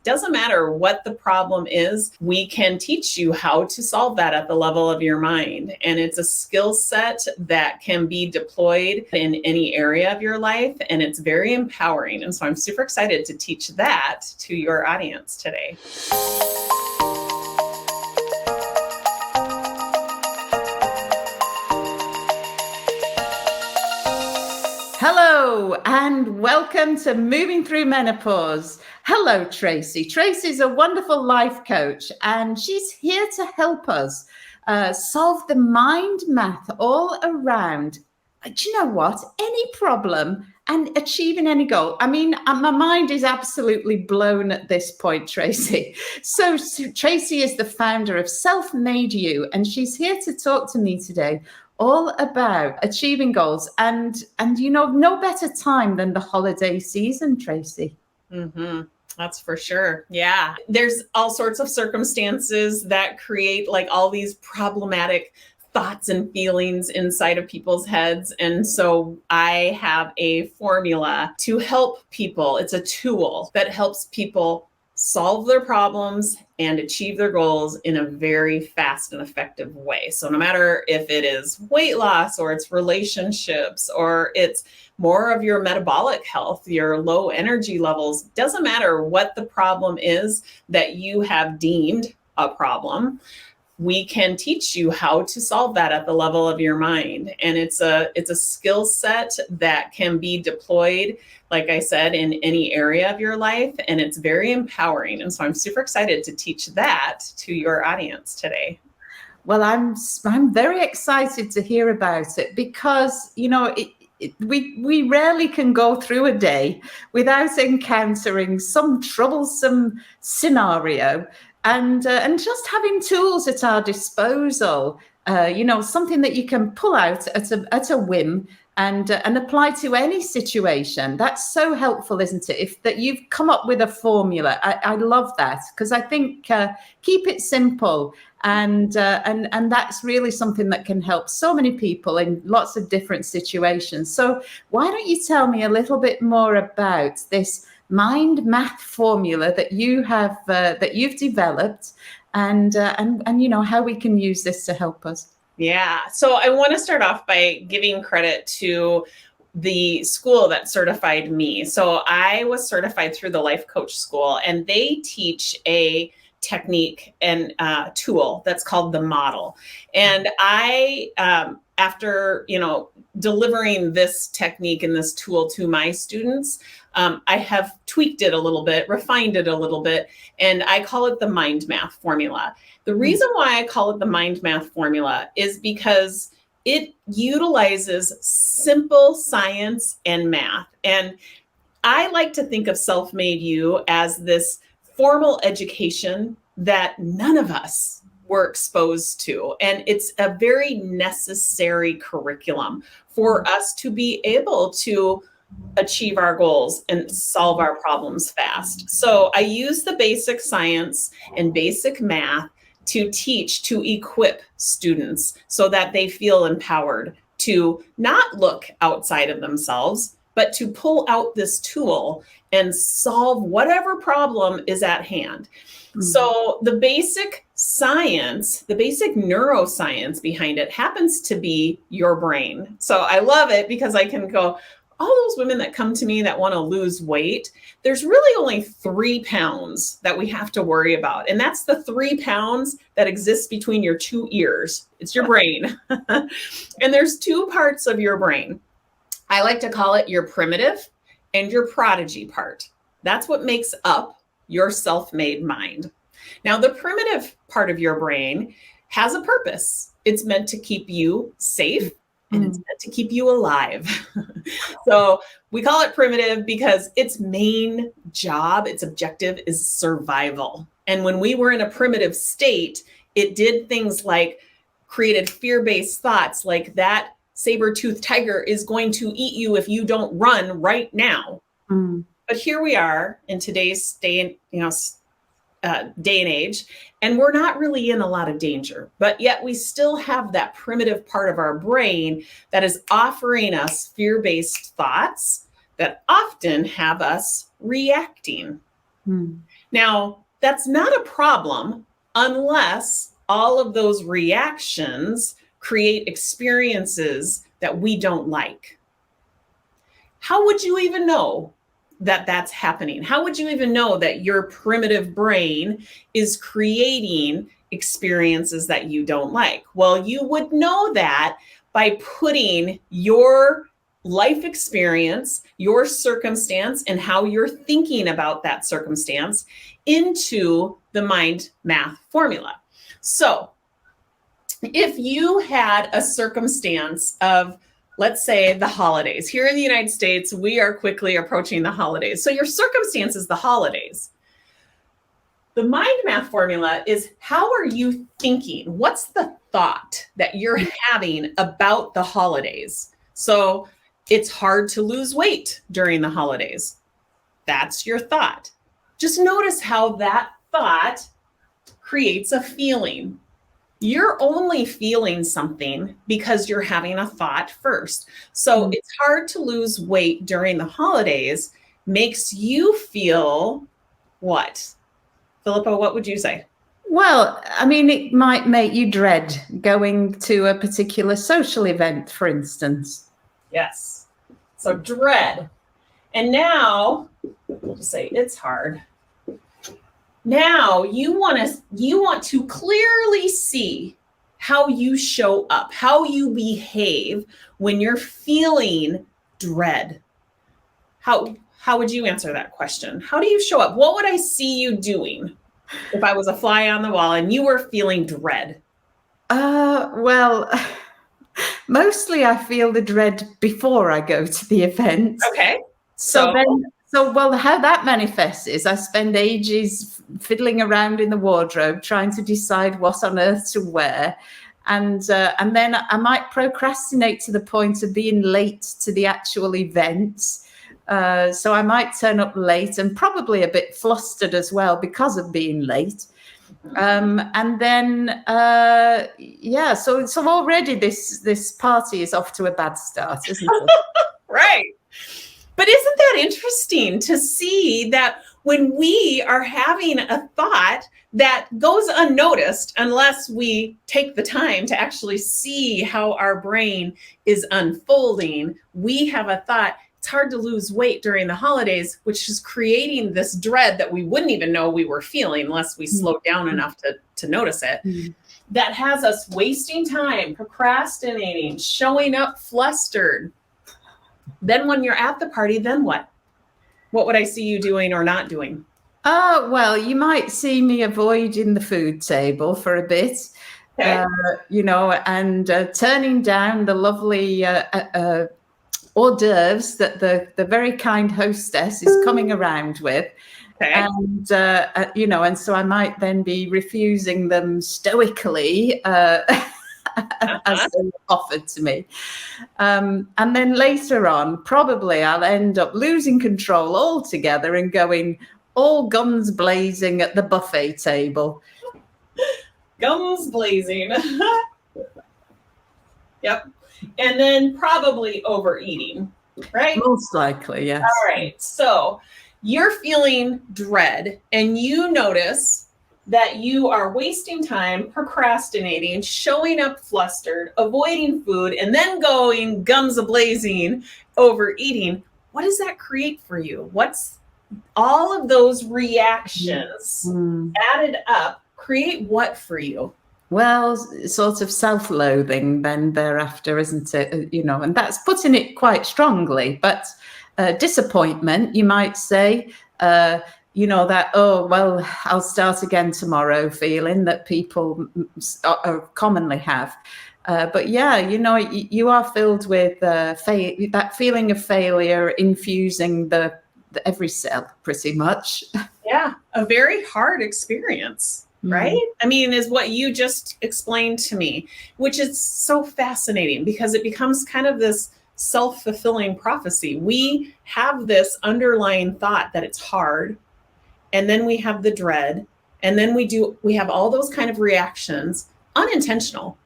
Doesn't matter what the problem is, we can teach you how to solve that at the level of your mind. And it's a skill set that can be deployed in any area of your life, and it's very empowering. And so I'm super excited to teach that to your audience today. Hello and welcome to Moving Through Menopause. Hello, Tracy. Tracy's a wonderful life coach and she's here to help us solve the mind math all around. Do you know what? Any problem and achieving any goal. I mean, my mind is absolutely blown at this point, Tracy. So Tracy is the founder of Self-Made You, and she's here to talk to me today all about achieving goals and no better time than the holiday season, Tracy. Mm-hmm. That's for sure. Yeah. There's all sorts of circumstances that create like all these problematic thoughts and feelings inside of people's heads. And so I have a formula to help people. It's a tool that helps people solve their problems and achieve their goals in a very fast and effective way. So no matter if it is weight loss or it's relationships or it's more of your metabolic health, your low energy levels, doesn't matter what the problem is that you have deemed a problem, we can teach you how to solve that at the level of your mind. And it's a skill set that can be deployed, like I said, in any area of your life. And it's very empowering. And so I'm super excited to teach that to your audience today. Well, I'm very excited to hear about it because, we rarely can go through a day without encountering some troublesome scenario. And just having tools at our disposal, something that you can pull out at a whim and apply to any situation. That's so helpful, isn't it? If that you've come up with a formula, I love that because I think keep it simple, and that's really something that can help so many people in lots of different situations. So why don't you tell me a little bit more about this mind math formula that you have that you've developed, and how we can use this to help us? Yeah. So I want to start off by giving credit to the school that certified me. So I was certified through the Life Coach School, and they teach a technique and tool that's called the model. And I, after, delivering this technique and this tool to my students, I have tweaked it a little bit, refined it a little bit, and I call it the mind math formula. The reason why I call it the mind math formula is because it utilizes simple science and math. And I like to think of Self-Made You as this formal education that none of us were exposed to. And it's a very necessary curriculum for us to be able to achieve our goals and solve our problems fast. So I use the basic science and basic math to teach, to equip students so that they feel empowered to not look outside of themselves, but to pull out this tool and solve whatever problem is at hand. Mm-hmm. So the basic science, the basic neuroscience behind it happens to be your brain. So I love it because I can go, all those women that come to me that want to lose weight, there's really only 3 pounds that we have to worry about. And that's the 3 pounds that exists between your 2 ears. It's your brain. And there's 2 parts of your brain. I like to call it your primitive and your prodigy part. That's what makes up your self-made mind. Now, the primitive part of your brain has a purpose. It's meant to keep you safe. And it's meant to keep you alive. So we call it primitive because its main job, its objective is survival. And when we were in a primitive state, it did things like created fear-based thoughts like that saber-toothed tiger is going to eat you if you don't run right now. But here we are in today's day and age, and we're not really in a lot of danger, but yet we still have that primitive part of our brain that is offering us fear-based thoughts that often have us reacting. Now, that's not a problem unless all of those reactions create experiences that we don't like. How would you even know that that's happening? How would you even know that your primitive brain is creating experiences that you don't like? Well, you would know that by putting your life experience, your circumstance, and how you're thinking about that circumstance into the mind math formula. So, if you had a circumstance of, let's say, the holidays. Here in the United States, we are quickly approaching the holidays. So your circumstance is the holidays. The mind math formula is, how are you thinking? What's the thought that you're having about the holidays? So it's hard to lose weight during the holidays. That's your thought. Just notice how that thought creates a feeling. You're only feeling something because you're having a thought first. So it's hard to lose weight during the holidays makes you feel what? Philippa, what would you say? Well, I mean, it might make you dread going to a particular social event, for instance. Yes. So dread. And now, we'll just say it's hard. Now you want to clearly see how you show up, how you behave when you're feeling dread. How would you answer that question? How do you show up? What would I see you doing if I was a fly on the wall and you were feeling dread? Well, mostly I feel the dread before I go to the event. Okay. Well, how that manifests is I spend ages fiddling around in the wardrobe trying to decide what on earth to wear. And then I might procrastinate to the point of being late to the actual event. So I might turn up late and probably a bit flustered as well because of being late. And then, so already this party is off to a bad start, isn't it? Right. But isn't that interesting to see that when we are having a thought that goes unnoticed, unless we take the time to actually see how our brain is unfolding, we have a thought, it's hard to lose weight during the holidays, which is creating this dread that we wouldn't even know we were feeling unless we slowed down enough to notice it. That has us wasting time, procrastinating, showing up flustered. Then when you're at the party, then what? What would I see you doing or not doing? Well, you might see me avoiding the food table for a bit, Okay. and turning down the lovely hors d'oeuvres that the very kind hostess is coming around with. Okay. And, and so I might then be refusing them stoically as they were offered to me. And then later on, probably I'll end up losing control altogether and going all guns blazing at the buffet table. Guns blazing. Yep. And then probably overeating, right? Most likely, yes. All right. So you're feeling dread and you notice that you are wasting time, procrastinating, showing up flustered, avoiding food, and then going guns a-blazing, overeating. What does that create for you? What's all of those reactions added up create what for you? Well, sort of self-loathing then thereafter, isn't it? And that's putting it quite strongly, but disappointment, you might say, that, oh, well, I'll start again tomorrow feeling that people commonly have. But yeah, you are filled with that feeling of failure infusing the every cell pretty much. Yeah, a very hard experience, right? I mean, is what you just explained to me, which is so fascinating because it becomes kind of this self-fulfilling prophecy. We have this underlying thought that it's hard, and then we have the dread, and then we have all those kind of reactions, unintentional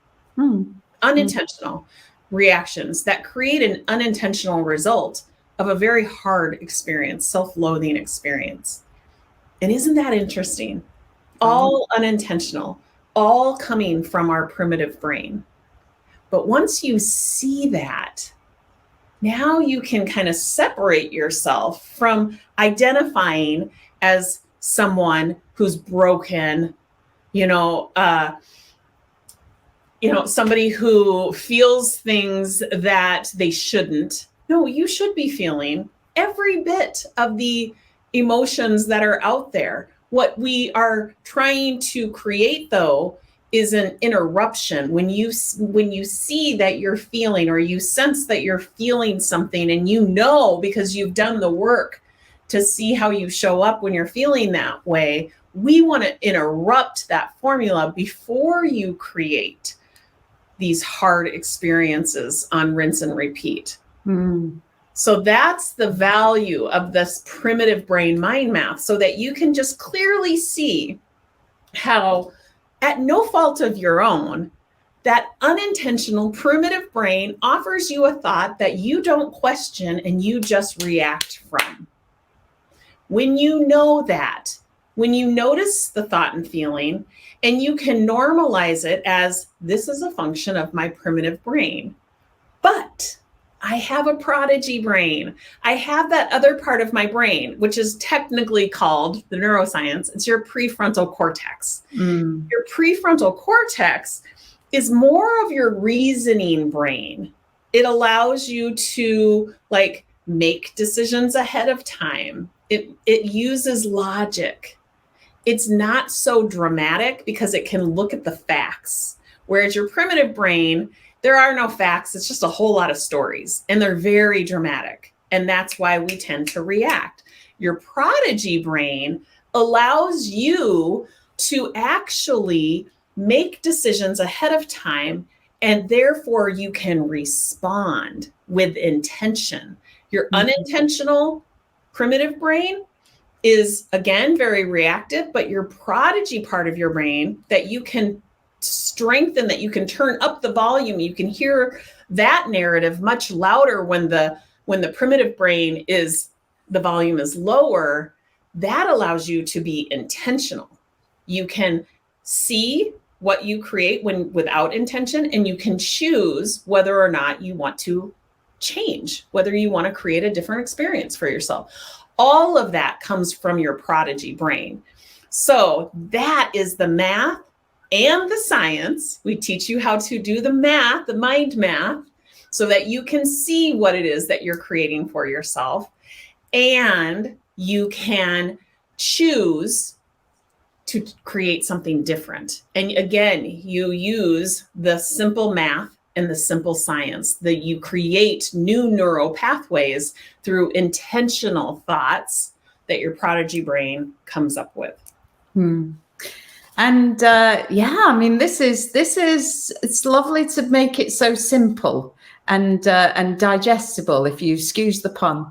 reactions that create an unintentional result of a very hard experience, self-loathing experience. And isn't that interesting? All unintentional, all coming from our primitive brain. But once you see that, now you can kind of separate yourself from identifying as someone who's broken, you know, somebody who feels things that they shouldn't. No, you should be feeling every bit of the emotions that are out there. What we are trying to create, though, is an interruption. When you see that you're feeling, or you sense that you're feeling something, and you know because you've done the work to see how you show up when you're feeling that way, we want to interrupt that formula before you create these hard experiences on rinse and repeat. So that's the value of this primitive brain mind math, so that you can just clearly see how, at no fault of your own, that unintentional primitive brain offers you a thought that you don't question and you just react from. When you know that, when you notice the thought and feeling, and you can normalize it as, this is a function of my primitive brain, but I have a prodigy brain. I have that other part of my brain, which is technically called, the neuroscience, it's your prefrontal cortex. Your prefrontal cortex is more of your reasoning brain. It allows you to make decisions ahead of time. It uses logic. It's not so dramatic because it can look at the facts. Whereas your primitive brain, there are no facts. It's just a whole lot of stories, and they're very dramatic. And that's why we tend to react. Your prodigy brain allows you to actually make decisions ahead of time, and therefore you can respond with intention. Your unintentional primitive brain is, again, very reactive, but your prodigy part of your brain that you can strengthen, that you can turn up the volume, you can hear that narrative much louder when the primitive brain is, the volume is lower. That allows you to be intentional. You can see what you create without intention, and you can choose whether or not you want to change, whether you want to create a different experience for yourself. All of that comes from your prodigy brain. So that is the math and the science. We teach you how to do the math, the mind math, so that you can see what it is that you're creating for yourself. And you can choose to create something different. And again, you use the simple math and the simple science, that you create new neural pathways through intentional thoughts that your prodigy brain comes up with. And I mean, this is it's lovely to make it so simple and digestible, if you excuse the pun.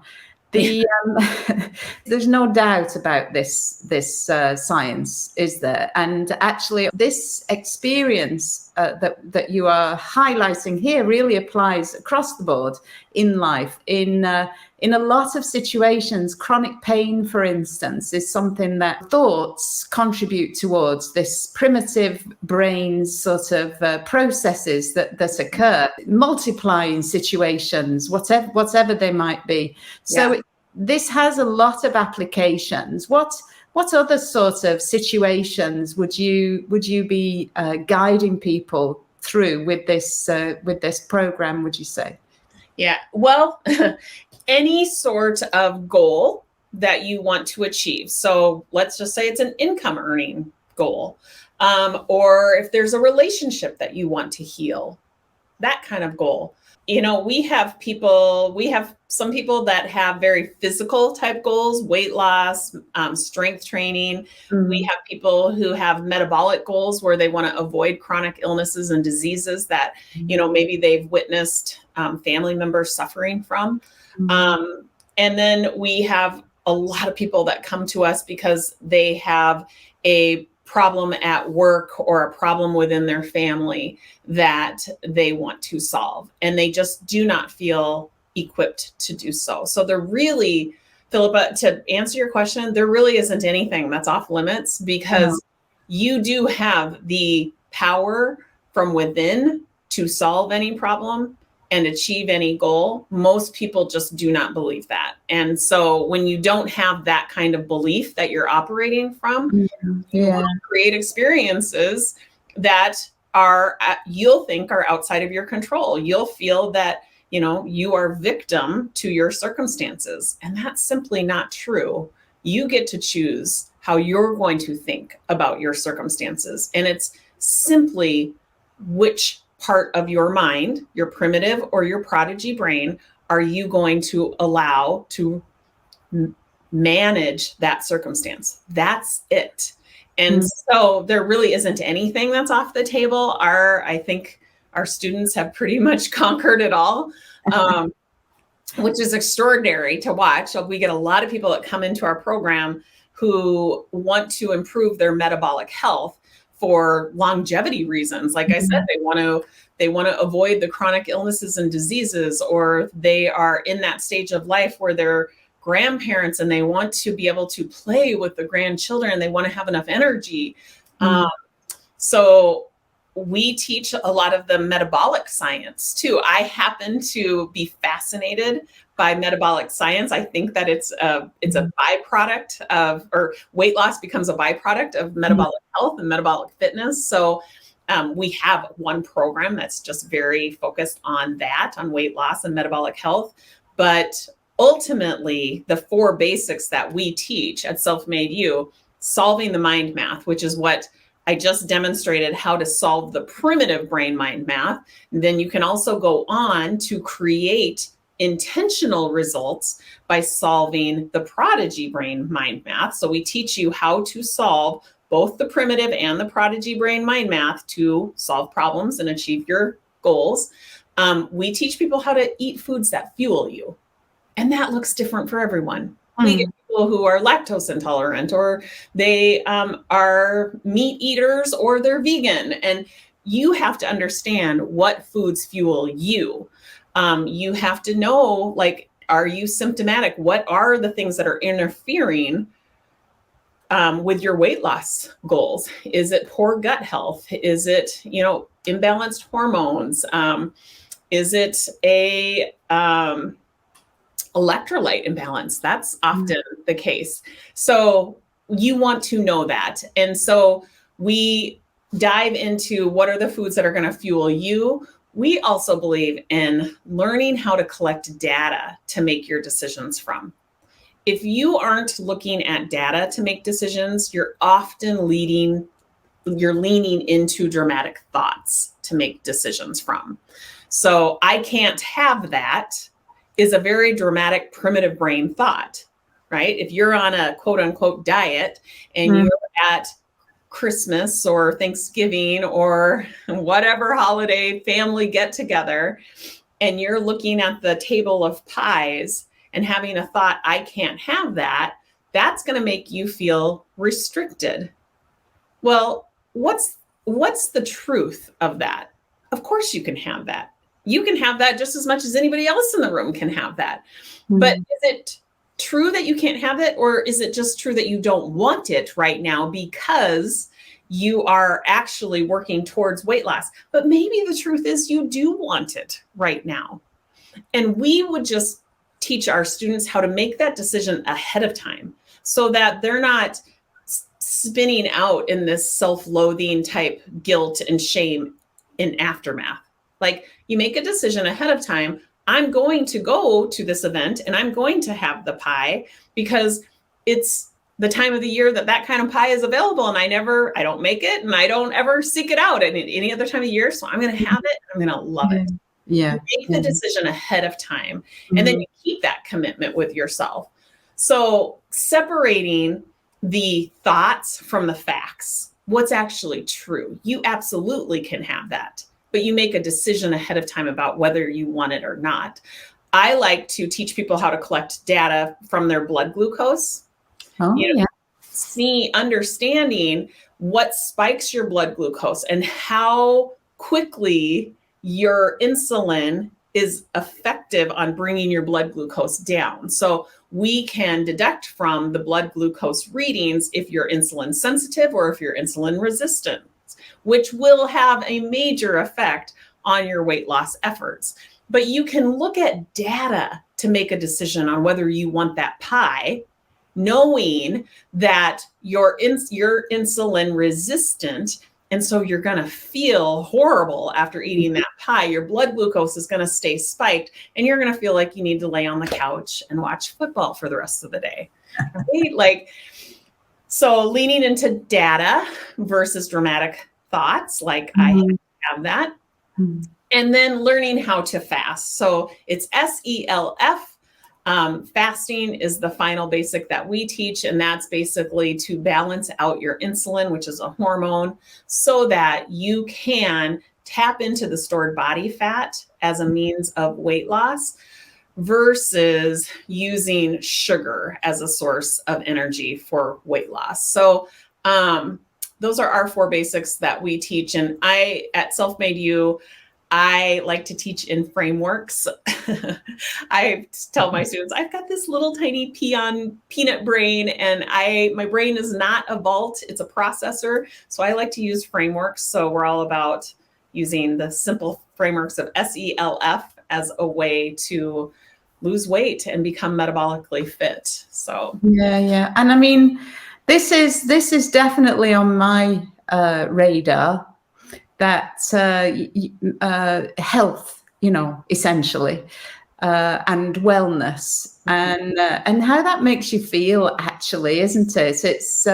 There's no doubt about this science, is there? And actually, this experience that you are highlighting here really applies across the board in life. In a lot of situations, chronic pain, for instance, is something that thoughts contribute towards. This primitive brain sort of processes that occur, multiplying situations, whatever they might be. So this has a lot of applications. What other sort of situations would you be guiding people through with this program, would you say? Yeah, well, any sort of goal that you want to achieve. So let's just say it's an income earning goal, or if there's a relationship that you want to heal, that kind of goal. We have some people that have very physical type goals, weight loss, strength training. We have people who have metabolic goals where they want to avoid chronic illnesses and diseases that, maybe they've witnessed family members suffering from. And then we have a lot of people that come to us because they have a problem at work or a problem within their family that they want to solve, and they just do not feel equipped to do so. So they're Philippa, to answer your question, there really isn't anything that's off limits because you do have the power from within to solve any problem and achieve any goal. Most people just do not believe that. And so when you don't have that kind of belief that you're operating from, you will create experiences that are, you'll think are outside of your control. You'll feel that, you know, you are victim to your circumstances. And that's simply not true. You get to choose how you're going to think about your circumstances. And it's simply which part of your mind, your primitive or your prodigy brain, are you going to allow to manage that circumstance? That's it. And so there really isn't anything that's off the table. I think our students have pretty much conquered it all, which is extraordinary to watch. So we get a lot of people that come into our program who want to improve their metabolic health for longevity reasons. Like I said, they want to avoid the chronic illnesses and diseases, or they are in that stage of life where they're grandparents and they want to be able to play with the grandchildren and they want to have enough energy. So we teach a lot of the metabolic science too. I happen to be fascinated by metabolic science. I think that it's a byproduct of, or weight loss becomes a byproduct of metabolic health and metabolic fitness. So we have one program that's just very focused on that, on weight loss and metabolic health. But ultimately, the 4 basics that we teach at Self-Made You, solving the mind math, which is what I just demonstrated, how to solve the primitive brain mind math. And then you can also go on to create intentional results by solving the prodigy brain mind math. So we teach you how to solve both the primitive and the prodigy brain mind math to solve problems and achieve your goals. We teach people how to eat foods that fuel you. And that looks different for everyone. We get people who are lactose intolerant, or they are meat eaters, or they're vegan. And you have to understand what foods fuel you. You have to know, like, are you symptomatic? What are the things that are interfering with your weight loss goals? Is it poor gut health? Is it, imbalanced hormones? Is it a electrolyte imbalance? That's often the case. So you want to know that. And so we dive into what are the foods that are going to fuel you. We also believe in learning how to collect data to make your decisions from. If you aren't looking at data to make decisions, you're often leaning into dramatic thoughts to make decisions from. So I can't have that is a very dramatic primitive brain thought, right? If you're on a quote unquote diet and you're at Christmas or Thanksgiving or whatever holiday family get together, and you're looking at the table of pies and having a thought, I can't have that, that's going to make you feel restricted. Well, what's the truth of that? Of course you can have that. You can have that just as much as anybody else in the room can have that. But is it true that you can't have it? Or is it just true that you don't want it right now because you are actually working towards weight loss? But maybe the truth is you do want it right now. And we would just teach our students how to make that decision ahead of time so that they're not spinning out in this self-loathing type guilt and shame in aftermath. Like, you make a decision ahead of time. I'm going to go to this event and I'm going to have the pie because it's the time of the year that kind of pie is available. And I don't make it and I don't ever seek it out at any other time of year. So I'm going to have it. I'm going to love it. Yeah. Make the decision ahead of time. And then you keep that commitment with yourself. So separating the thoughts from the facts, what's actually true, you absolutely can have that. But you make a decision ahead of time about whether you want it or not. I like to teach people how to collect data from their blood glucose. Understanding what spikes your blood glucose and how quickly your insulin is effective on bringing your blood glucose down. So we can deduct from the blood glucose readings if you're insulin sensitive or if you're insulin resistant, which will have a major effect on your weight loss efforts. But you can look at data to make a decision on whether you want that pie, knowing that you're insulin resistant. And so you're going to feel horrible after eating that pie. Your blood glucose is going to stay spiked, and you're going to feel like you need to lay on the couch and watch football for the rest of the day. Right? So leaning into data versus dramatic thoughts, like I have that. And then learning how to fast. So it's SELF. Fasting is the final basic that we teach, and that's basically to balance out your insulin, which is a hormone, so that you can tap into the stored body fat as a means of weight loss versus using sugar as a source of energy for weight loss. So those are our 4 basics that we teach. And at Self-Made You, I like to teach in frameworks. I tell my students, I've got this little tiny peanut brain, and my brain is not a vault, it's a processor. So I like to use frameworks. So we're all about using the simple frameworks of SELF as a way to lose weight and become metabolically fit. So yeah. And I mean, this is definitely on my radar. That health, essentially, and wellness, and how that makes you feel, actually, isn't it? It's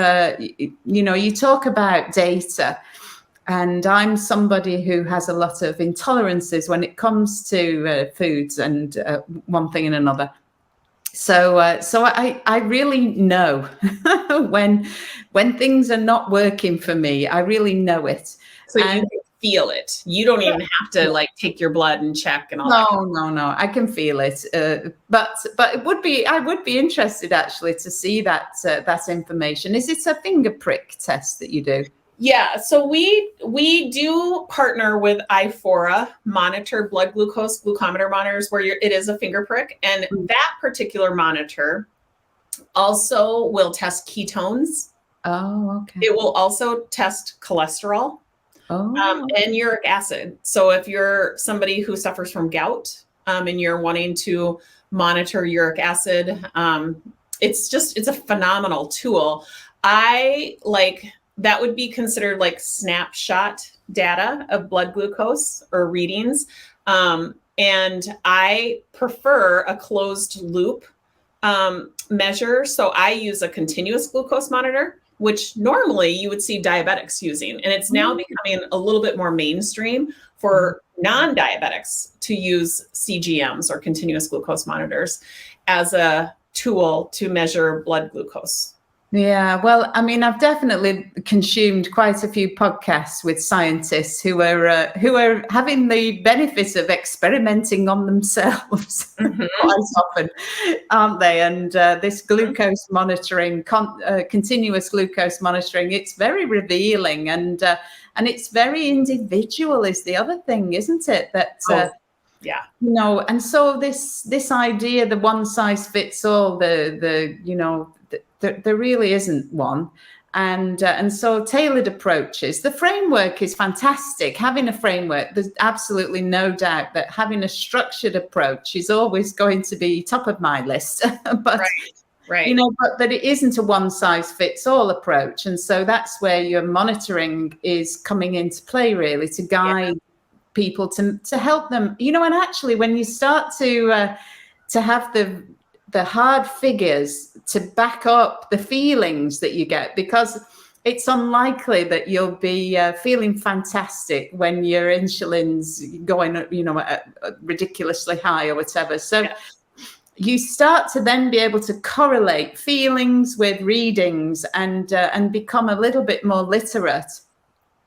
you talk about data, and I'm somebody who has a lot of intolerances when it comes to foods and one thing and another. So I really know when things are not working for me. I really know it. So you can feel it. You don't even have to take your blood and check and all that. No. I can feel it. But I would be interested, actually, to see that information. Is it a finger prick test that you do? Yeah. So we do partner with iFora monitor blood glucometer monitors where it is a finger prick. And that particular monitor also will test ketones. Oh, okay. It will also test cholesterol. And uric acid. So if you're somebody who suffers from gout and you're wanting to monitor uric acid, it's a phenomenal tool. That would be considered like snapshot data of blood glucose or readings. And I prefer a closed loop measure. So I use a continuous glucose monitor, which normally you would see diabetics using. And it's now becoming a little bit more mainstream for non-diabetics to use CGMs or continuous glucose monitors as a tool to measure blood glucose. Yeah, well, I mean, I've definitely consumed quite a few podcasts with scientists who are having the benefit of experimenting on themselves quite often, aren't they? And this glucose monitoring, continuous glucose monitoring, it's very revealing, and it's very individual. Is the other thing, isn't it? That yeah, and so this idea, the one size fits all, there really isn't one. And so tailored approaches. The framework is fantastic. Having a framework, there's absolutely no doubt that having a structured approach is always going to be top of my list. But right. But that it isn't a one size fits all approach. And so that's where your monitoring is coming into play, really, to guide people to help them. And actually, when you start to have the hard figures to back up the feelings that you get, because it's unlikely that you'll be feeling fantastic when your insulin's going, ridiculously high or whatever. So you start to then be able to correlate feelings with readings and become a little bit more literate.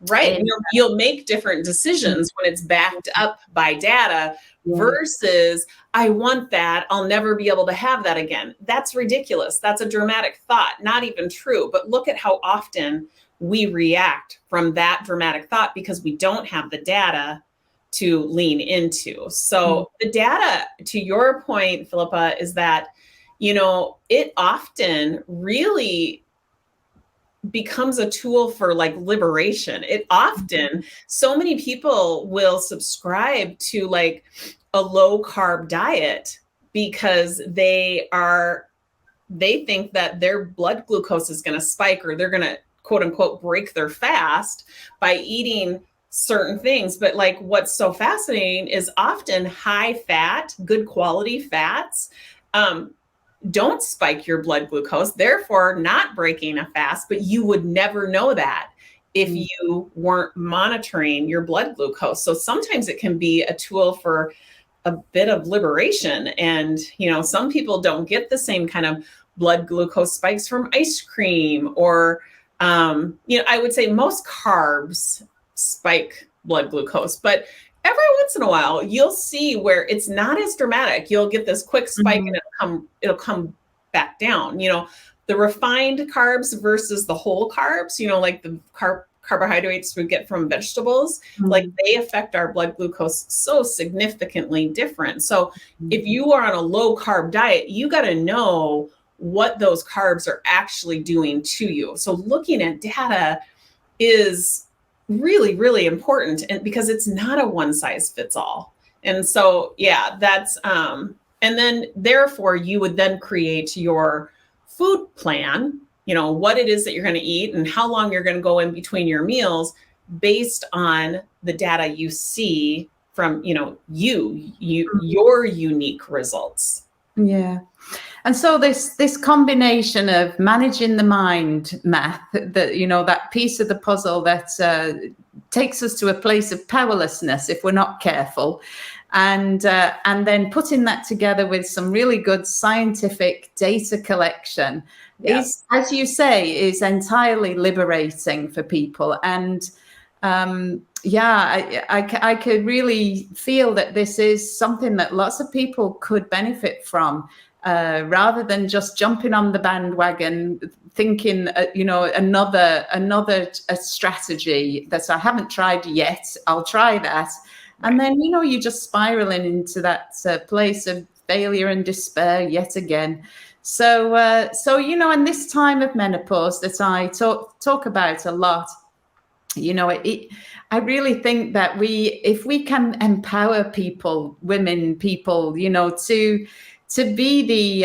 Right. And you'll make different decisions when it's backed up by data versus I want that. I'll never be able to have that again. That's ridiculous. That's a dramatic thought. Not even true. But look at how often we react from that dramatic thought because we don't have the data to lean into. So the data, to your point, Philippa, is that, it often really becomes a tool for like liberation. It often, so many people will subscribe to like a low carb diet because they think that their blood glucose is going to spike, or they're going to quote unquote break their fast by eating certain things. But like, what's so fascinating is often high fat, good quality fats, don't spike your blood glucose, therefore not breaking a fast, but you would never know that if you weren't monitoring your blood glucose. So sometimes it can be a tool for a bit of liberation. And, some people don't get the same kind of blood glucose spikes from ice cream, or, I would say most carbs spike blood glucose, but every once in a while, you'll see where it's not as dramatic. You'll get this quick spike and it'll come back down. The refined carbs versus the whole carbs, like the carbohydrates we get from vegetables, like they affect our blood glucose so significantly different. So if you are on a low carb diet, you got to know what those carbs are actually doing to you. So looking at data is really, really important, and because it's not a one size fits all. And so, that's, and then therefore you would then create your food plan, what it is that you're going to eat and how long you're going to go in between your meals based on the data you see from, your unique results. Yeah. And so this combination of managing the mind math, that, that piece of the puzzle that takes us to a place of powerlessness if we're not careful, and then putting that together with some really good scientific data collection is, as you say, is entirely liberating for people. And I could really feel that this is something that lots of people could benefit from. Rather than just jumping on the bandwagon, thinking, another strategy that I haven't tried yet, I'll try that. And then, you're just spiraling into that place of failure and despair yet again. So, in this time of menopause that I talk about a lot, I really think that if we can empower people, to be the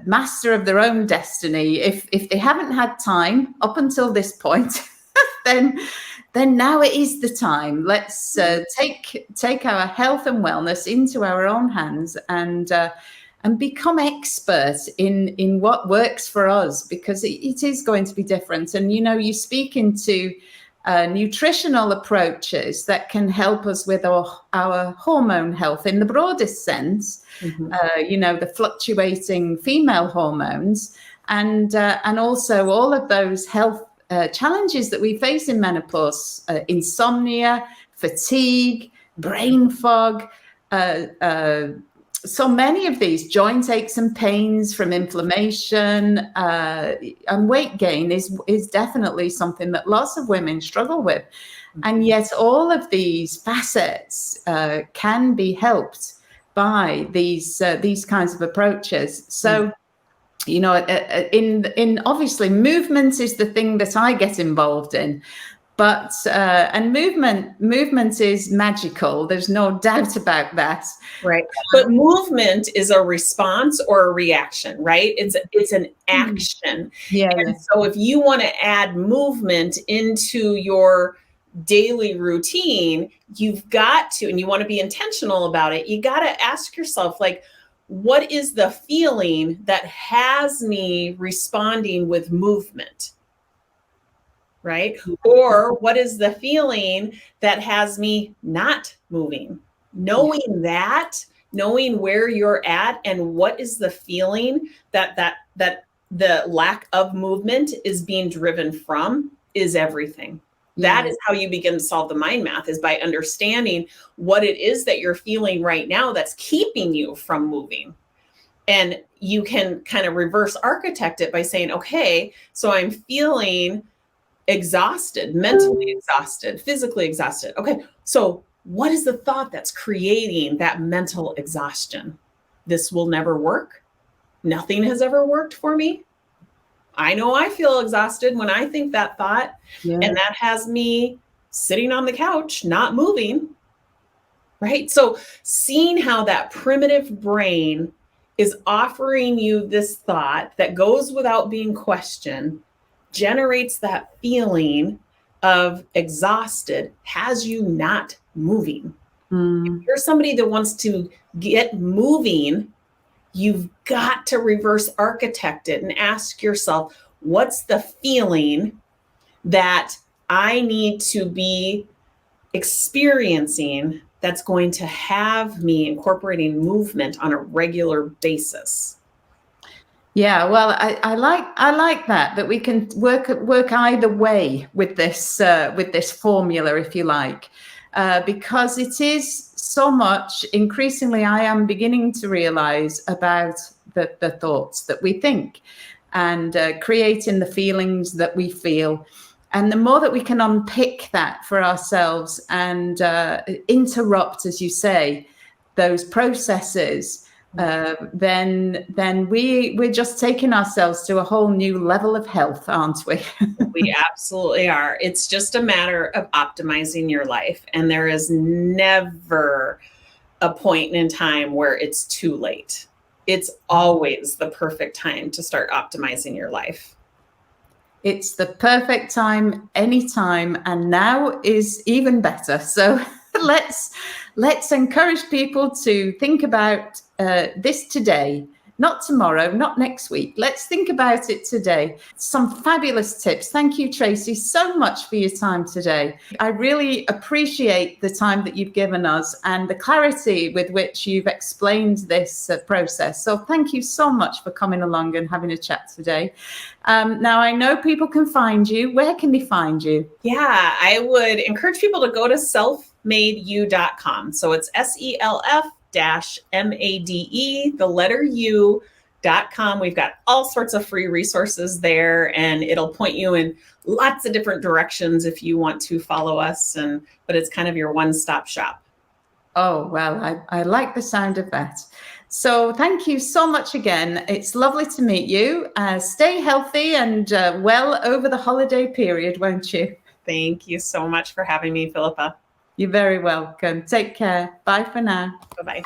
master of their own destiny. If they haven't had time up until this point, then now it is the time. Let's take our health and wellness into our own hands and become experts in what works for us, because it is going to be different. And you speak into nutritional approaches that can help us with our hormone health in the broadest sense. The fluctuating female hormones, and also all of those health challenges that we face in menopause: insomnia, fatigue, brain fog. So many of these joint aches and pains from inflammation, and weight gain is definitely something that lots of women struggle with. And yet all of these facets can be helped by these kinds of approaches. So, in obviously movement is the thing that I get involved in. But and movement is magical. There's no doubt about that. Right. But movement is a response or a reaction, right? It's an action. Yeah. And so if you want to add movement into your daily routine, you've got to, and you want to be intentional about it, you got to ask yourself, like, what is the feeling that has me responding with movement? Right? Or what is the feeling that has me not moving? Knowing that, knowing where you're at and what is the feeling that the lack of movement is being driven from is everything. That is how you begin to solve the mind math, is by understanding what it is that you're feeling right now that's keeping you from moving. And you can kind of reverse architect it by saying, okay, so I'm feeling exhausted, mentally exhausted, physically exhausted. Okay, so what is the thought that's creating that mental exhaustion? This will never work. Nothing has ever worked for me. I know I feel exhausted when I think that thought, and that has me sitting on the couch, not moving, right? So seeing how that primitive brain is offering you this thought that goes without being questioned, generates that feeling of exhausted, has you not moving. If you're somebody that wants to get moving, you've got to reverse architect it and ask yourself, what's the feeling that I need to be experiencing that's going to have me incorporating movement on a regular basis? Yeah, well, I like that we can work either way with this formula, if you like, because it is so much. Increasingly, I am beginning to realize about the thoughts that we think, and creating the feelings that we feel. And the more that we can unpick that for ourselves and interrupt, as you say, those processes, then we're just taking ourselves to a whole new level of health, aren't we? We absolutely are. It's just a matter of optimizing your life. And there is never a point in time where it's too late. It's always the perfect time to start optimizing your life. It's the perfect time, anytime, and now is even better. So let's encourage people to think about this today, not tomorrow, not next week. Let's think about it today. Some fabulous tips. Thank you, Tracy, so much for your time today. I really appreciate the time that you've given us and the clarity with which you've explained this process. So thank you so much for coming along and having a chat today. Now, I know people can find you. Where can they find you? Yeah, I would encourage people to go to selfmadeu.com. So it's SELF-MADE, the letter U.com. We've got all sorts of free resources there, and it'll point you in lots of different directions if you want to follow us. But it's kind of your one-stop shop. Oh, well, I like the sound of that. So thank you so much again. It's lovely to meet you. Stay healthy and well over the holiday period, won't you? Thank you so much for having me, Philippa. You're very welcome. Take care. Bye for now. Bye-bye.